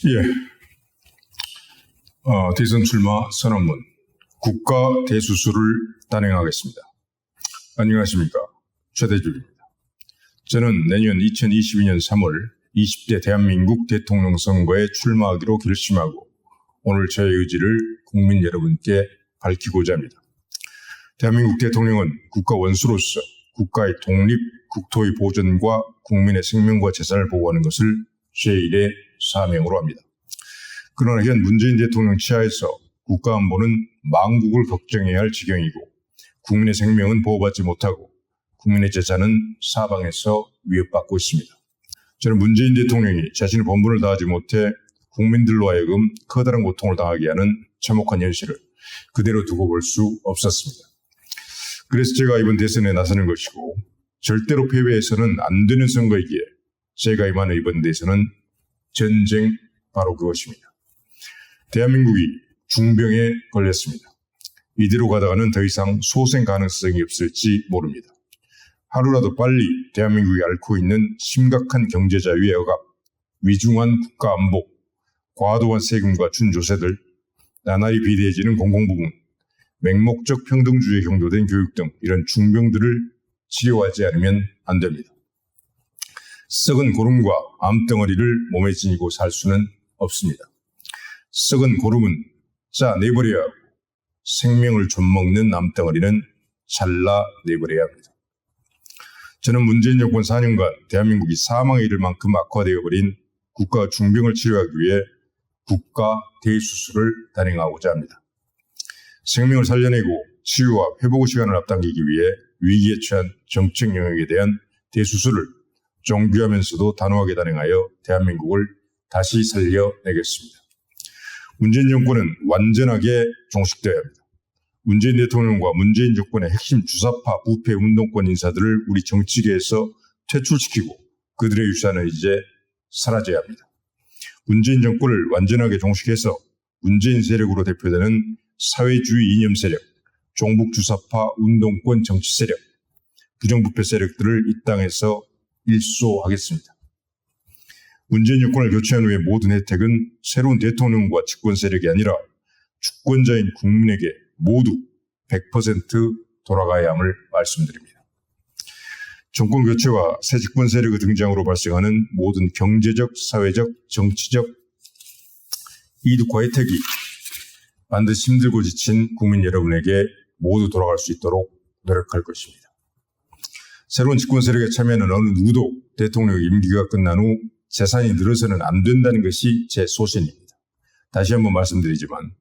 예. 대선 출마 선언문 국가 대수술을 단행하겠습니다. 안녕하십니까. 최대중입니다. 저는 내년 2022년 3월 20대 대한민국 대통령 선거에 출마하기로 결심하고 오늘 저의 의지를 국민 여러분께 밝히고자 합니다. 대한민국 대통령은 국가 원수로서 국가의 독립, 국토의 보존과 국민의 생명과 재산을 보호하는 것을 제1의 사명으로 합니다. 그러나 현 문재인 대통령 치하에서 국가안보는 망국을 걱정해야 할 지경이고 국민의 생명은 보호받지 못하고 국민의 재산은 사방에서 위협받고 있습니다. 저는 문재인 대통령이 자신의 본분을 다하지 못해 국민들로 하여금 커다란 고통을 당하게 하는 참혹한 현실을 그대로 두고 볼 수 없었습니다. 그래서 제가 이번 대선에 나서는 것이고 절대로 패배해서는 안 되는 선거이기에 제가 임하는 이번 대선은 전쟁 바로 그것입니다. 대한민국이 중병에 걸렸습니다. 이대로 가다가는 더 이상 소생 가능성이 없을지 모릅니다. 하루라도 빨리 대한민국이 앓고 있는 심각한 경제자유의 억압, 위중한 국가안보, 과도한 세금과 준조세들, 나날이 비대해지는 공공부문, 맹목적 평등주의에 형도된 교육 등 이런 중병들을 치료하지 않으면 안 됩니다. 썩은 고름과 암덩어리를 몸에 지니고 살 수는 없습니다. 썩은 고름은 짜내버려야 하고 생명을 좀먹는 암덩어리는 잘라내버려야 합니다. 저는 문재인 정권 4년간 대한민국이 사망에 이를 만큼 악화되어버린 국가 중병을 치료하기 위해 국가 대수술을 단행하고자 합니다. 생명을 살려내고 치유와 회복의 시간을 앞당기기 위해 위기에 처한 정책 영역에 대한 대수술을 정교하면서도 단호하게 단행하여 대한민국을 다시 살려내겠습니다. 문재인 정권은 완전하게 종식되어야 합니다. 문재인 대통령과 문재인 정권의 핵심 주사파 부패 운동권 인사들을 우리 정치계에서 퇴출시키고 그들의 유산은 이제 사라져야 합니다. 문재인 정권을 완전하게 종식해서 문재인 세력으로 대표되는 사회주의 이념 세력, 종북 주사파 운동권 정치 세력, 부정부패 세력들을 이 땅에서 일소하겠습니다. 문재인 정권을 교체한 후에 모든 혜택은 새로운 대통령과 집권 세력이 아니라 주권자인 국민에게 모두 100% 돌아가야 함을 말씀드립니다. 정권 교체와 새 집권 세력의 등장으로 발생하는 모든 경제적, 사회적, 정치적 이득과 혜택이 반드시 힘들고 지친 국민 여러분에게 모두 돌아갈 수 있도록 노력할 것입니다. 새로운 집권 세력에 참여하는 어느 누구도 대통령 임기가 끝난 후 재산이 늘어서는 안 된다는 것이 제 소신입니다. 다시 한번 말씀드리지만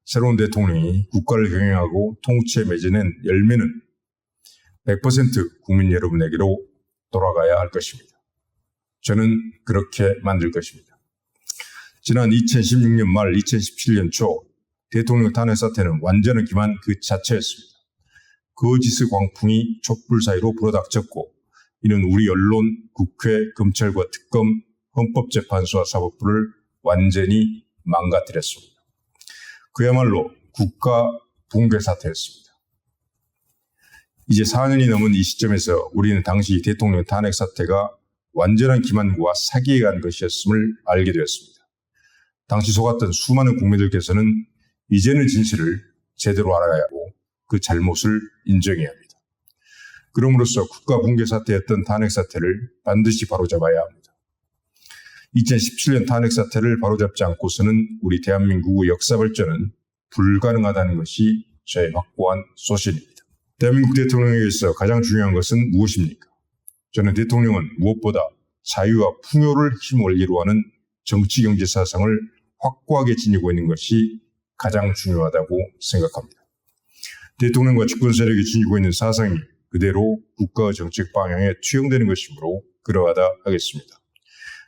새로운 대통령이 국가를 경영하고 통치에 맺어낸 열매는 100% 국민 여러분에게로 돌아가야 할 것입니다. 저는 그렇게 만들 것입니다. 지난 2016년 말 2017년 초 대통령 탄핵 사태는 완전한 기만 그 자체였습니다. 거짓의 광풍이 촛불 사이로 불어닥쳤고 이는 우리 언론, 국회, 검찰과 특검, 헌법재판소와 사법부를 완전히 망가뜨렸습니다. 그야말로 국가 붕괴 사태였습니다. 이제 4년이 넘은 이 시점에서 우리는 당시 대통령 탄핵 사태가 완전한 기만과 사기에 간 것이었음을 알게 되었습니다. 당시 속았던 수많은 국민들께서는 이제는 진실을 제대로 알아야 하고 그 잘못을 인정해야 합니다. 그럼으로써 국가 붕괴 사태였던 탄핵 사태를 반드시 바로잡아야 합니다. 2017년 탄핵 사태를 바로잡지 않고서는 우리 대한민국의 역사 발전은 불가능하다는 것이 저의 확고한 소신입니다. 대한민국 대통령에게서 가장 중요한 것은 무엇입니까? 저는 대통령은 무엇보다 자유와 풍요를 핵심 원리로 하는 정치 경제 사상을 확고하게 지니고 있는 것이 가장 중요하다고 생각합니다. 대통령과 집권 세력이 지니고 있는 사상이 그대로 국가의 정책 방향에 투영되는 것이므로 그러하다 하겠습니다.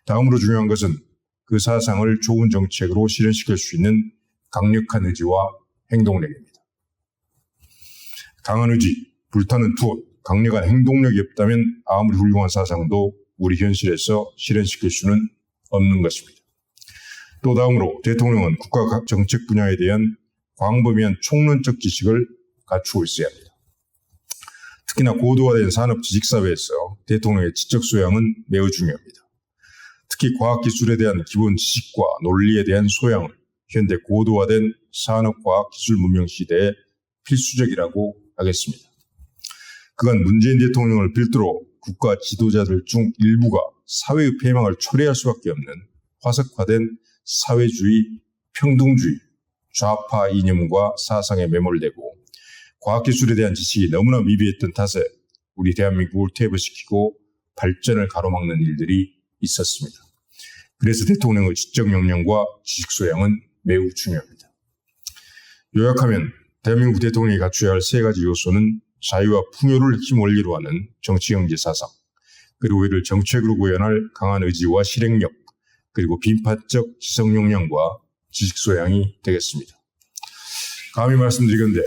다음으로 중요한 것은 그 사상을 좋은 정책으로 실현시킬 수 있는 강력한 의지와 행동력입니다. 강한 의지, 불타는 투혼, 강력한 행동력이 없다면 아무리 훌륭한 사상도 우리 현실에서 실현시킬 수는 없는 것입니다. 또 다음으로 대통령은 국가 정책 분야에 대한 광범위한 총론적 지식을 갖추고 있어야 합니다. 특히나 고도화된 산업 지식사회에서 대통령의 지적 소양은 매우 중요합니다. 특히 과학기술에 대한 기본 지식과 논리에 대한 소양을 현대 고도화된 산업과학기술문명 시대에 필수적이라고 하겠습니다. 그간 문재인 대통령을 필두로 국가 지도자들 중 일부가 사회의 폐망을 초래할 수밖에 없는 화석화된 사회주의, 평등주의, 좌파 이념과 사상에 매몰되고 과학기술에 대한 지식이 너무나 미비했던 탓에 우리 대한민국을 퇴보시키고 발전을 가로막는 일들이 있었습니다. 그래서 대통령의 지적 역량과 지식 소양은 매우 중요합니다. 요약하면 대한민국 대통령이 갖춰야 할 세 가지 요소는 자유와 풍요를 핵심 원리로 하는 정치경제 사상, 그리고 이를 정책으로 구현할 강한 의지와 실행력, 그리고 빈파적 지성 역량과 지식 소양이 되겠습니다. 감히 말씀드리건대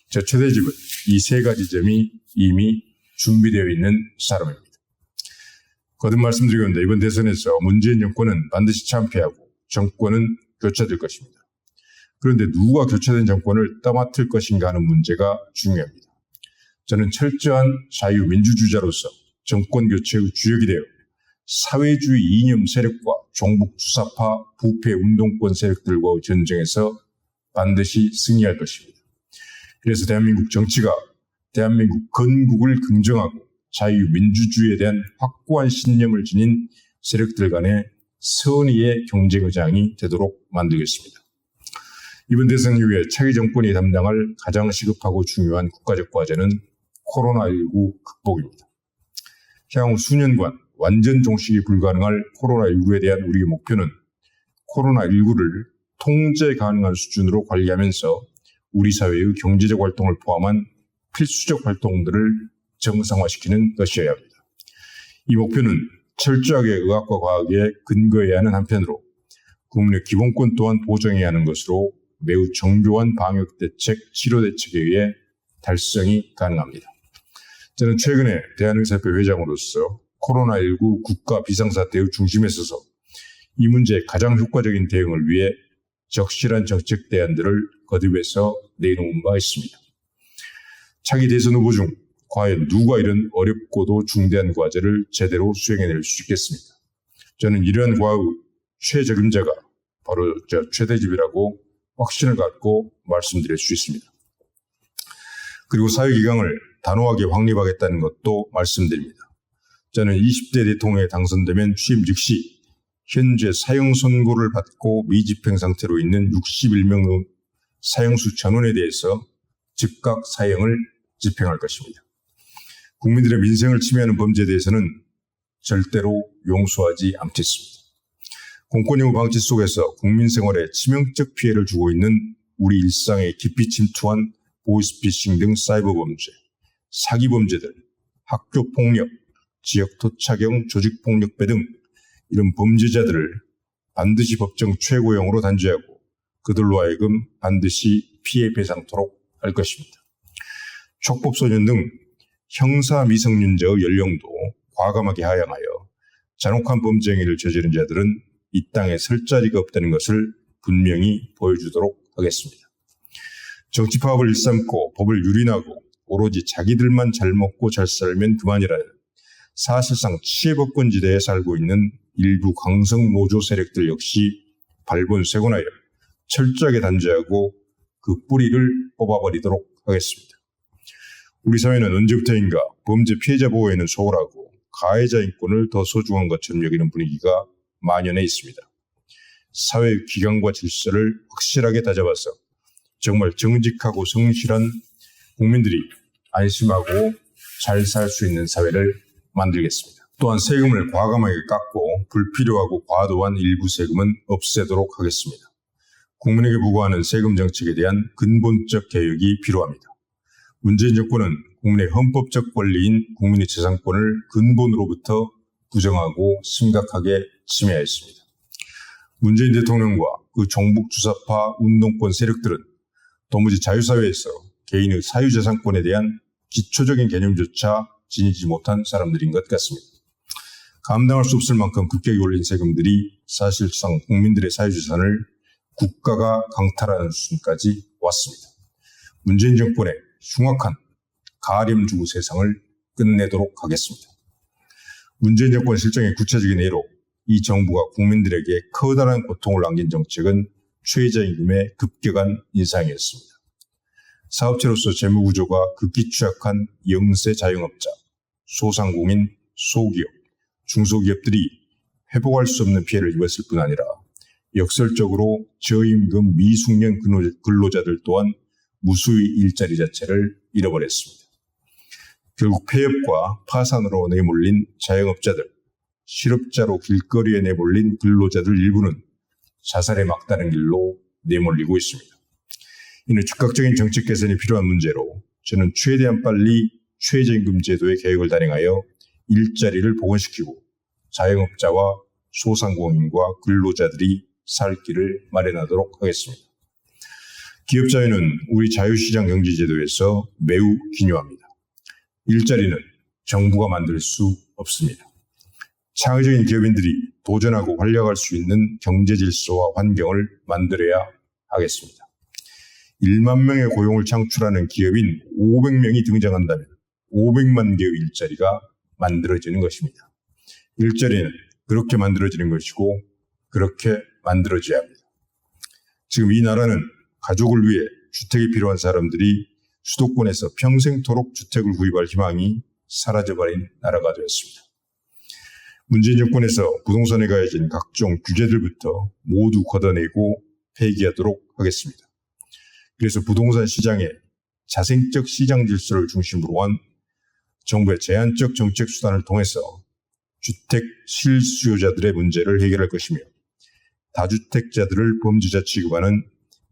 저 최대집은 이 세 가지 점이 이미 준비되어 있는 사람입니다. 거듭 말씀드리건대 이번 대선에서 문재인 정권은 반드시 참패하고 정권은 교체될 것입니다. 그런데 누가 교체된 정권을 떠맡을 것인가 하는 문제가 중요합니다. 저는 철저한 자유민주주의자로서 정권 교체의 주역이 되어 사회주의 이념 세력과 종북 주사파 부패 운동권 세력들과의 전쟁에서 반드시 승리할 것입니다. 그래서 대한민국 정치가 대한민국 건국을 긍정하고 자유민주주의에 대한 확고한 신념을 지닌 세력들 간의 선의의 경쟁의장이 되도록 만들겠습니다. 이번 대선 이후에 차기 정권이 담당할 가장 시급하고 중요한 국가적 과제는 코로나19 극복입니다. 향후 수년간 완전 종식이 불가능할 코로나19에 대한 우리의 목표는 코로나19를 통제 가능한 수준으로 관리하면서 우리 사회의 경제적 활동을 포함한 필수적 활동들을 정상화시키는 것이어야 합니다. 이 목표는 철저하게 의학과 과학에 근거해야 하는 한편으로 국민의 기본권 또한 보장해야 하는 것으로 매우 정교한 방역대책, 치료대책에 의해 달성이 가능합니다. 저는 최근에 대한의사협회 회장으로서 코로나19 국가 비상사태의 중심에 서서 이 문제의 가장 효과적인 대응을 위해 적실한 정책 대안들을 거듭해서 내놓은 바 있습니다. 차기 대선 후보 중 과연 누가 이런 어렵고도 중대한 과제를 제대로 수행해낼 수 있겠습니까? 저는 이러한 과의 최적임자가 바로 저 최대집이라고 확신을 갖고 말씀드릴 수 있습니다. 그리고 사회기강을 단호하게 확립하겠다는 것도 말씀드립니다. 저는 20대 대통령에 당선되면 취임 즉시 현재 사형 선고를 받고 미집행 상태로 있는 61명의 사형수 전원에 대해서 즉각 사형을 집행할 것입니다. 국민들의 민생을 침해하는 범죄에 대해서는 절대로 용서하지 않겠습니다. 공권력 방치 속에서 국민 생활에 치명적 피해를 주고 있는 우리 일상에 깊이 침투한 보이스피싱 등 사이버 범죄, 사기 범죄들, 학교 폭력, 지역 토착형 조직 폭력배 등 이런 범죄자들을 반드시 법정 최고형으로 단죄하고 그들로 하여금 반드시 피해 배상토록 할 것입니다. 촉법소년 등 형사 미성년자의 연령도 과감하게 하향하여 잔혹한 범죄 행위를 저지른 자들은 이 땅에 설 자리가 없다는 것을 분명히 보여주도록 하겠습니다. 정치 파업을 일삼고 법을 유린하고 오로지 자기들만 잘 먹고 잘 살면 그만이라는 사실상 치해법권지대에 살고 있는 일부 강성 노조 세력들 역시 발본색원하여 철저하게 단죄하고 그 뿌리를 뽑아버리도록 하겠습니다. 우리 사회는 언제부터인가 범죄 피해자 보호에는 소홀하고 가해자 인권을 더 소중한 것처럼 여기는 분위기가 만연해 있습니다. 사회의 기강과 질서를 확실하게 다잡아서 정말 정직하고 성실한 국민들이 안심하고 잘 살 수 있는 사회를 만들겠습니다. 또한 세금을 과감하게 깎고 불필요하고 과도한 일부 세금은 없애도록 하겠습니다. 국민에게 부과하는 세금 정책에 대한 근본적 개혁이 필요합니다. 문재인 정권은 국민의 헌법적 권리인 국민의 재산권을 근본으로부터 부정하고 심각하게 침해했습니다. 문재인 대통령과 그 종북 주사파 운동권 세력들은 도무지 자유사회에서 개인의 사유재산권에 대한 기초적인 개념조차 지니지 못한 사람들인 것 같습니다. 감당할 수 없을 만큼 급격히 올린 세금들이 사실상 국민들의 사유재산을 국가가 강탈하는 수준까지 왔습니다. 문재인 정권의 흉악한 가렴주구 세상을 끝내도록 하겠습니다. 문재인 정권 실정의 구체적인 예로 이 정부가 국민들에게 커다란 고통을 안긴 정책은 최저임금의 급격한 인상이었습니다. 사업체로서 재무구조가 극히 취약한 영세 자영업자, 소상공인, 소기업, 중소기업들이 회복할 수 없는 피해를 입었을 뿐 아니라 역설적으로 저임금 미숙련 근로자들 또한 무수히 일자리 자체를 잃어버렸습니다. 결국 폐업과 파산으로 내몰린 자영업자들, 실업자로 길거리에 내몰린 근로자들 일부는 자살에 막다른 길로 내몰리고 있습니다. 이는 즉각적인 정책 개선이 필요한 문제로 저는 최대한 빨리 최저임금 제도의 개혁을 단행하여 일자리를 복원시키고 자영업자와 소상공인과 근로자들이 살 길을 마련하도록 하겠습니다. 기업자유는 우리 자유시장 경제제도에서 매우 기묘합니다. 일자리는 정부가 만들 수 없습니다. 창의적인 기업인들이 도전하고 활약할 수 있는 경제 질서와 환경을 만들어야 하겠습니다. 1만 명의 고용을 창출하는 기업인 500명이 등장한다면 500만 개의 일자리가 만들어지는 것입니다. 일자리는 그렇게 만들어지는 것이고 그렇게 만들어져야 합니다. 지금 이 나라는 가족을 위해 주택이 필요한 사람들이 수도권에서 평생토록 주택을 구입할 희망이 사라져버린 나라가 되었습니다. 문재인 정권에서 부동산에 가해진 각종 규제들부터 모두 걷어내고 폐기하도록 하겠습니다. 그래서 부동산 시장의 자생적 시장 질서를 중심으로 한 정부의 제한적 정책 수단을 통해서 주택 실수요자들의 문제를 해결할 것이며 다주택자들을 범죄자 취급하는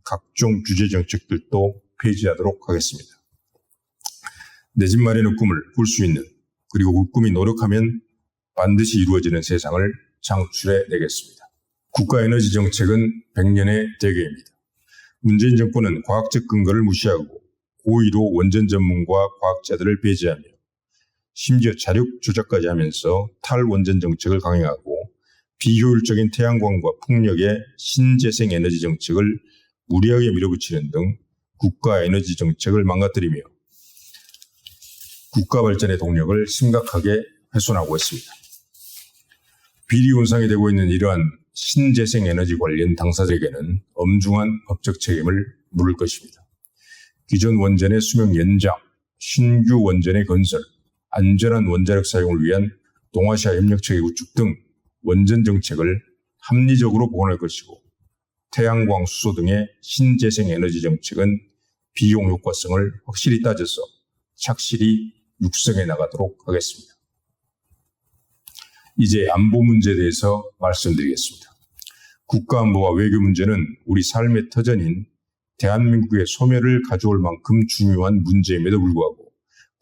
각종 규제 정책들도 폐지하도록 하겠습니다. 내 집 마련의 꿈을 꿀 수 있는, 그리고 그 꿈이 노력하면 반드시 이루어지는 세상을 창출해 내겠습니다. 국가 에너지 정책은 100년의 대계입니다. 문재인 정권은 과학적 근거를 무시하고 고의로 원전 전문가 과학자들을 배제하며 심지어 자력 조작까지 하면서 탈원전 정책을 강행하고 비효율적인 태양광과 풍력의 신재생 에너지 정책을 무리하게 밀어붙이는 등 국가 에너지 정책을 망가뜨리며 국가 발전의 동력을 심각하게 훼손하고 있습니다. 비리 온상이 되고 있는 이러한 신재생 에너지 관련 당사자에게는 엄중한 법적 책임을 물을 것입니다. 기존 원전의 수명 연장, 신규 원전의 건설, 안전한 원자력 사용을 위한 동아시아 협력체계 구축 등 원전 정책을 합리적으로 보완할 것이고 태양광 수소 등의 신재생 에너지 정책은 비용 효과성을 확실히 따져서 착실히 육성해 나가도록 하겠습니다. 이제 안보 문제에 대해서 말씀드리겠습니다. 국가안보와 외교 문제는 우리 삶의 터전인 대한민국의 소멸을 가져올 만큼 중요한 문제임에도 불구하고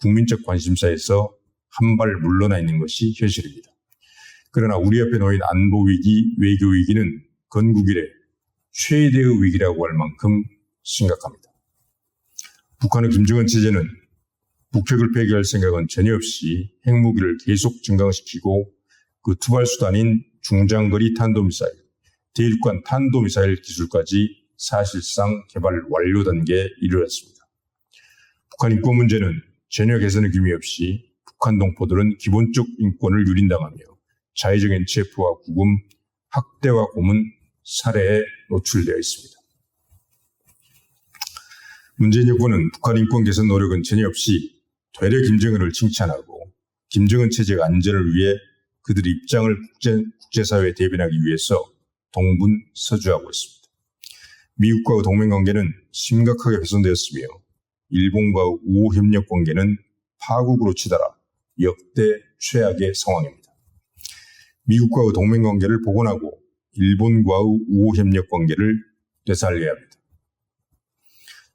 국민적 관심사에서 한 발 물러나 있는 것이 현실입니다. 그러나 우리 앞에 놓인 안보 위기, 외교 위기는 건국 이래 최대의 위기라고 할 만큼 심각합니다. 북한의 김정은 체제는 북핵을 폐기할 생각은 전혀 없이 핵무기를 계속 증강시키고 그 투발 수단인 중장거리 탄도미사일, 대륙간 탄도미사일 기술까지 사실상 개발 완료 단계에 이르렀습니다. 북한 인권 문제는 전혀 개선의 기미 없이 북한 동포들은 기본적 인권을 유린당하며 자의적인 체포와 구금, 학대와 고문, 살해에 노출되어 있습니다. 문재인 정권은 북한 인권 개선 노력은 전혀 없이 되려 김정은을 칭찬하고 김정은 체제의 안전을 위해 그들의 입장을 국제사회에 대변하기 위해서 동분서주하고 있습니다. 미국과의 동맹관계는 심각하게 훼손되었으며 일본과의 우호협력 관계는 파국으로 치달아 역대 최악의 상황입니다. 미국과의 동맹관계를 복원하고 일본과의 우호협력 관계를 되살려야 합니다.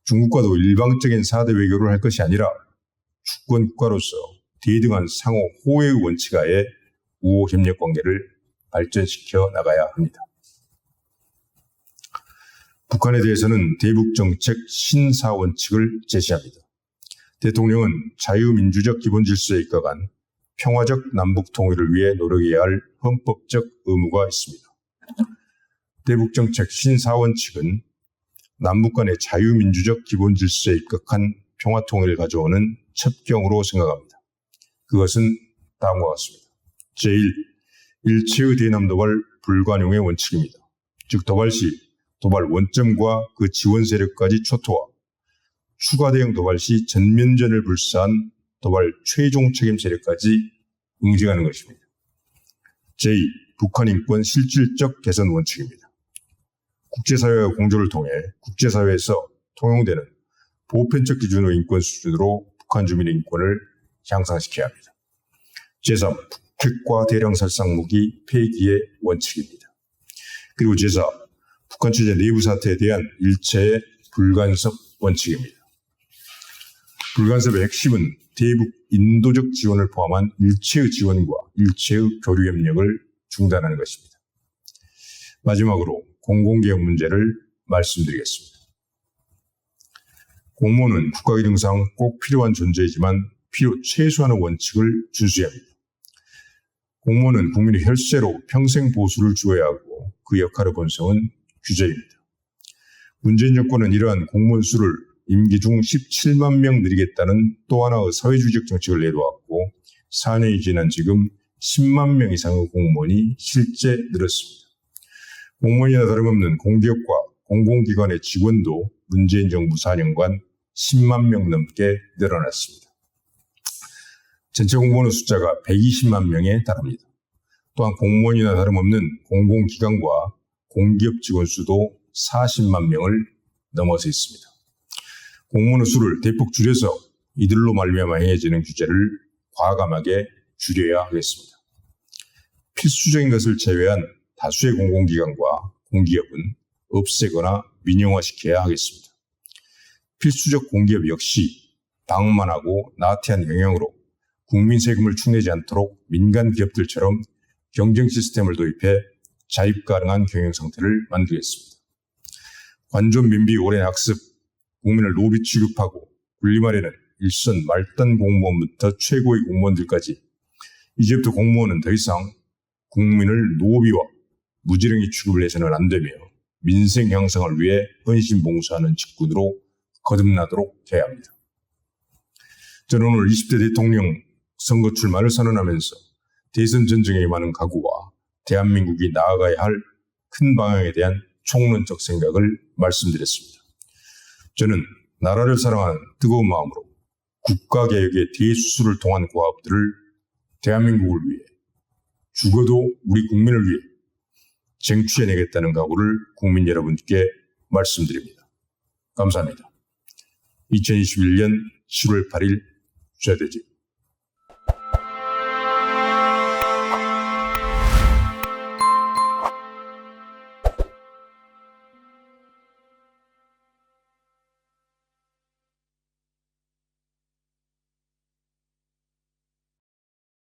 중국과도 일방적인 4대 외교를 할 것이 아니라 주권 국가로서 대등한 상호 호혜의 원칙하에 우호협력 관계를 발전시켜 나가야 합니다. 북한에 대해서는 대북정책 신사원칙을 제시합니다. 대통령은 자유민주적 기본질서에 입각한 평화적 남북통일을 위해 노력해야 할 헌법적 의무가 있습니다. 대북정책 신사원칙은 남북 간의 자유민주적 기본질서에 입각한 평화통일을 가져오는 첩경으로 생각합니다. 그것은 다음과 같습니다. 제1. 일체의 대남 도발 불관용의 원칙입니다. 즉 도발 시 도발 원점과 그 지원 세력까지 초토화, 추가 대응 도발 시 전면전을 불사한 도발 최종 책임 세력까지 응징하는 것입니다. 제2. 북한 인권 실질적 개선 원칙입니다. 국제사회와 공조를 통해 국제사회에서 통용되는 보편적 기준의 인권 수준으로 북한 주민의 인권을 향상시켜야 합니다. 제3. 북핵과 대량 살상 무기 폐기의 원칙입니다. 그리고 제4. 북한 체제 내부 사태에 대한 일체의 불간섭 원칙입니다. 불간섭의 핵심은 대북 인도적 지원을 포함한 일체의 지원과 일체의 교류 협력을 중단하는 것입니다. 마지막으로 공공개혁 문제를 말씀드리겠습니다. 공무원은 국가기능상 꼭 필요한 존재이지만 필요 최소한의 원칙을 준수해야 합니다. 공무원은 국민의 혈세로 평생 보수를 주어야 하고 그 역할의 본성은 규제입니다. 문재인 정권은 이러한 공무원 수를 임기 중 17만 명 늘리겠다는 또 하나의 사회주의적 정책을 내놓았고 4년이 지난 지금 10만 명 이상의 공무원이 실제 늘었습니다. 공무원이나 다름없는 공기업과 공공기관의 직원도 문재인 정부 4년간 10만 명 넘게 늘어났습니다. 전체 공무원의 숫자가 120만 명에 달합니다. 또한 공무원이나 다름없는 공공기관과 공기업 직원 수도 40만 명을 넘어서 있습니다. 공무원의 수를 대폭 줄여서 이들로 말미암아 행해지는 규제를 과감하게 줄여야 하겠습니다. 필수적인 것을 제외한 다수의 공공기관과 공기업은 없애거나 민영화시켜야 하겠습니다. 필수적 공기업 역시 방만하고 나태한 경영으로 국민 세금을 축내지 않도록 민간 기업들처럼 경쟁 시스템을 도입해 자립 가능한 경영 상태를 만들겠습니다. 관존 민비 오랜 학습, 국민을 노비 취급하고 군림하려는 일선 말단 공무원부터 최고의 공무원들까지 이제부터 공무원은 더 이상 국민을 노비와 무지렁이 취급을 해서는 안 되며 민생 향상을 위해 헌신봉사하는 직군으로 거듭나도록 해야 합니다. 저는 오늘 20대 대통령 선거 출마를 선언하면서 대선 전쟁에 임하는 각오와 대한민국이 나아가야 할 큰 방향에 대한 총론적 생각을 말씀드렸습니다. 저는 나라를 사랑하는 뜨거운 마음으로 국가개혁의 대수술을 통한 고학들을 대한민국을 위해 죽어도 우리 국민을 위해 쟁취해내겠다는 각오를 국민 여러분께 말씀드립니다. 감사합니다. 2021년 7월 8일 최대집